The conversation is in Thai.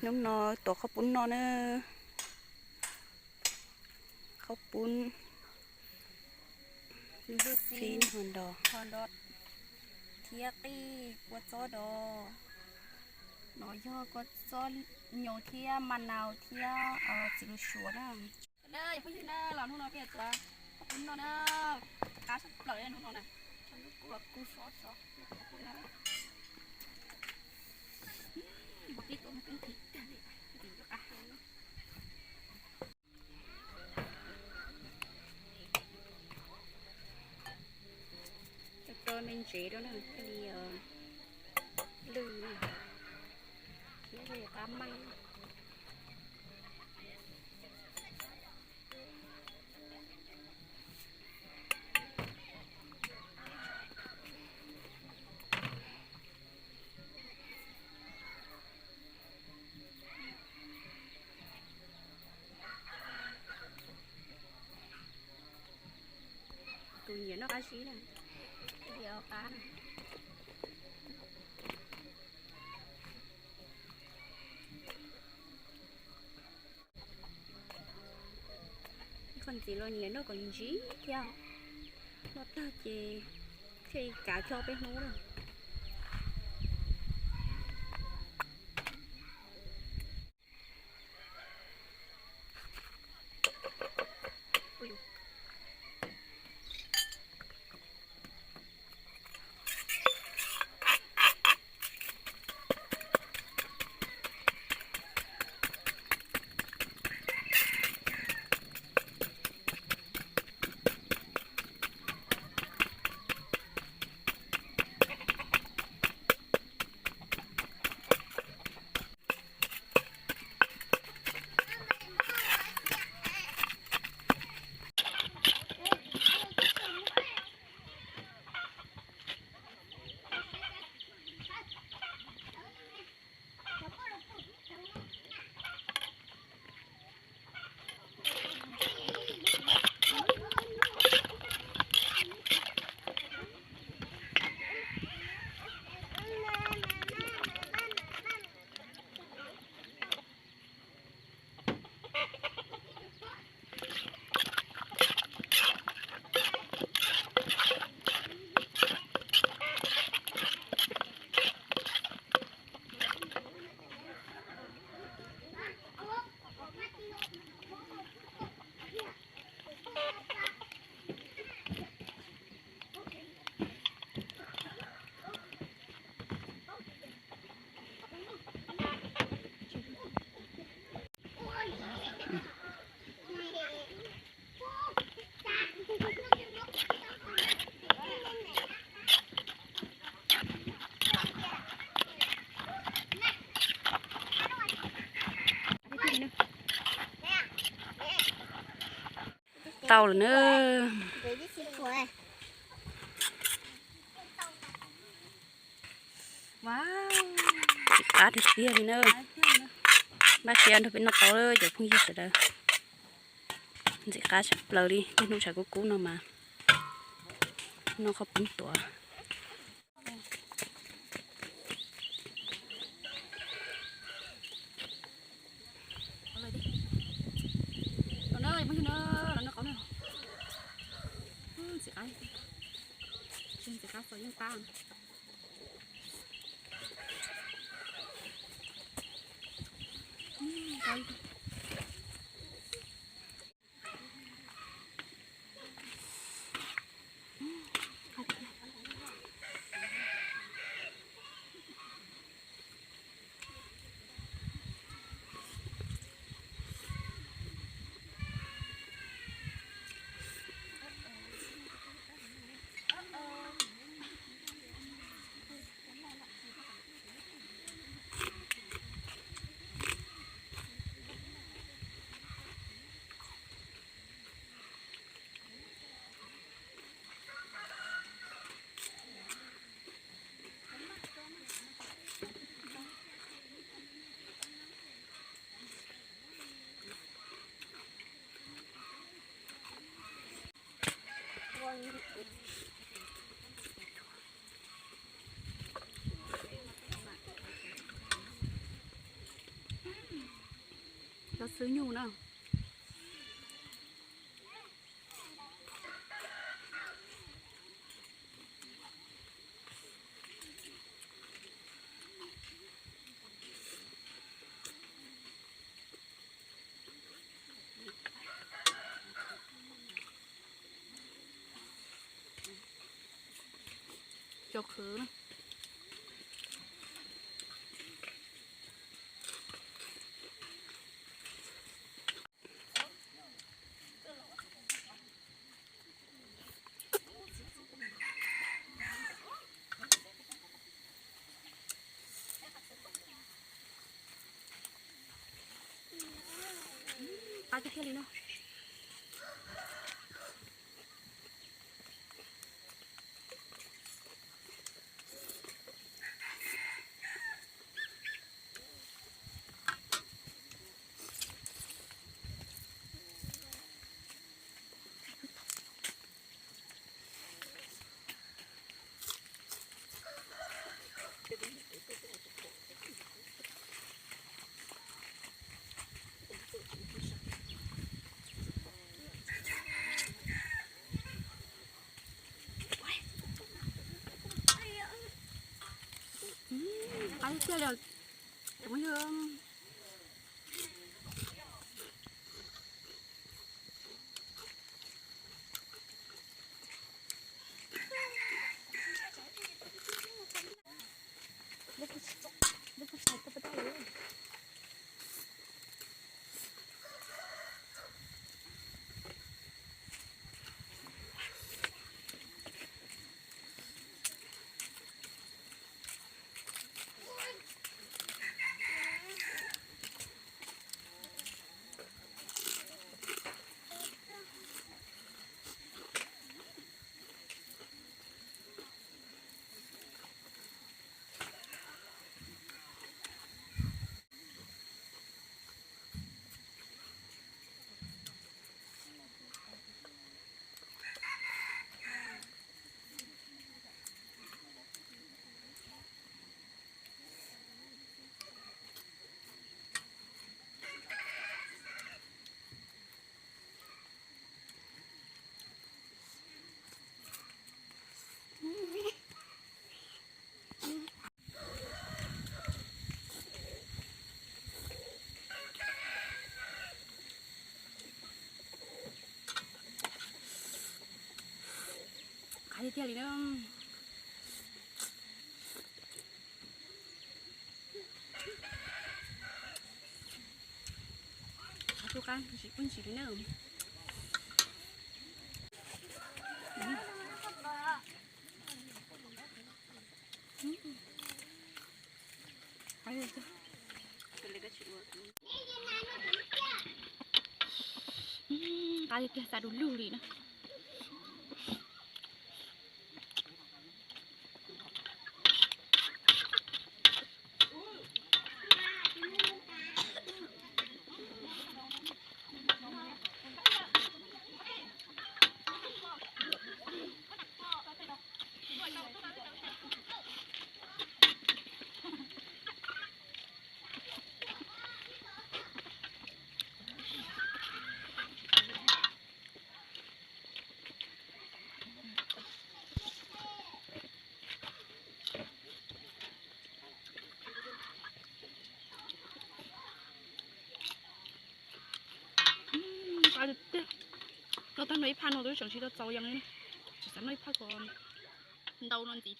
น้ำนอตัวข้าวปุ้นนอเนอข้าวปุ้นซีนฮอนดอเทียตีกวดจอดอหน่อยย่อก็จอเหนียวเทียมะนาวเทียจิลุชัวนะเด้ออย่าเพิ่งยืนนะหลอนทุกน้องเปียตัวขอบคุณน้องนะกาสับปล่อยเลยทุกน้องนะฉันกูแบบกูซอสบอกพี่ตัวมันเป็นผิดกันเลยดีกว่าcho mình chế đó là cái lư này cái này cá măng tụi nhỉ nó cá xí nàyเดียวกันคนจีlo nhỉ nó còn dí theo nó ta chỉ khi cả cho bênนู้นrồi tàu là nữaว้าว cá thịt bia thì nữa ba chị ăn thôi bên nó tàu rồi giờ không gì đâu chị cá sắp lờ đi bên nó chả có cú nào mà nó không bún tủa ơi mới nó có nào chị ăn chị cá phơi những tan đây เราซื้ออยู่นะจกคือนะปลาจะเที่ยวเลยเนาะปลาจะเที่ยวเลยแต่ไม่เยอะใครจะเที่ยวเลยเนาะทุกคนสิคุณสิเลยเนาะใครจะเป็นเลยก็ชิวใครจะเที่ยวสะดุดลูเลยนะ à được nó ta nói pan nó tôi chẳng chỉ nó trâu yang này chỉ sắm nói phát còn đâu non gì